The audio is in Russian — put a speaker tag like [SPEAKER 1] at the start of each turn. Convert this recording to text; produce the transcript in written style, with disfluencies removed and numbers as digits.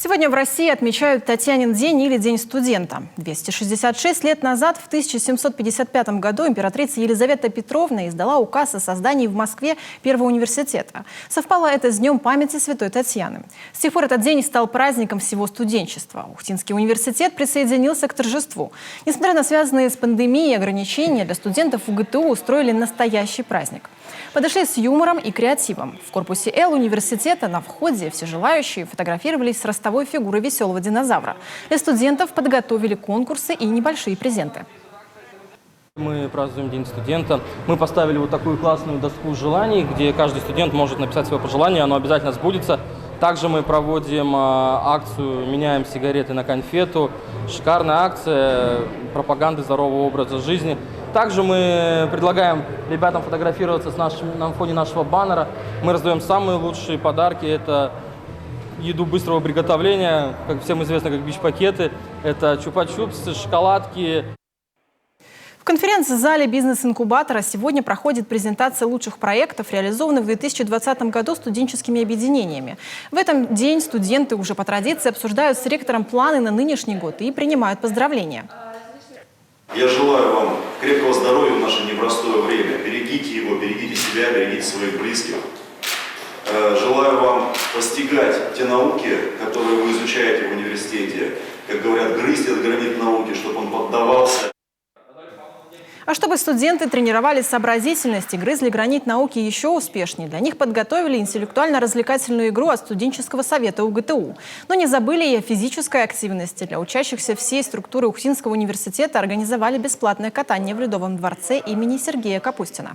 [SPEAKER 1] Сегодня в России отмечают Татьянин день или День студента. 266 лет назад, в 1755 году, императрица Елизавета Петровна издала указ о создании в Москве первого университета. Совпало это с Днем памяти святой Татьяны. С тех пор этот день стал праздником всего студенчества. Ухтинский университет присоединился к торжеству. Несмотря на связанные с пандемией ограничения, для студентов УГТУ устроили настоящий праздник. Подошли с юмором и креативом. В корпусе Л университета на входе все желающие фотографировались с ростовой фигурой веселого динозавра. Для студентов подготовили конкурсы и небольшие презенты.
[SPEAKER 2] Мы празднуем День студента. Мы поставили вот такую классную доску желаний, где каждый студент может написать свое пожелание, оно обязательно сбудется. Также мы проводим акцию «Меняем сигареты на конфету». Шикарная акция пропаганды здорового образа жизни. Также мы предлагаем ребятам фотографироваться на фоне нашего баннера. Мы раздаем самые лучшие подарки. Это еду быстрого приготовления, как всем известно, как бич-пакеты. Это чупа-чупсы, шоколадки.
[SPEAKER 1] В конференц-зале бизнес-инкубатора сегодня проходит презентация лучших проектов, реализованных в 2020 году студенческими объединениями. В этом день студенты уже по традиции обсуждают с ректором планы на нынешний год и принимают поздравления.
[SPEAKER 3] Я желаю вам крепкого здоровья в наше непростое время. Берегите его, берегите себя, берегите своих близких. Желаю вам постигать те науки, которые вы изучаете в университете. Как говорят, грызть этот гранит науки, чтобы он поддавался.
[SPEAKER 1] А чтобы студенты тренировали сообразительность и грызли гранит науки еще успешнее, для них подготовили интеллектуально-развлекательную игру от студенческого совета УГТУ. Но не забыли и о физической активности. Для учащихся всей структуры Ухтинского университета организовали бесплатное катание в Ледовом дворце имени Сергея Капустина.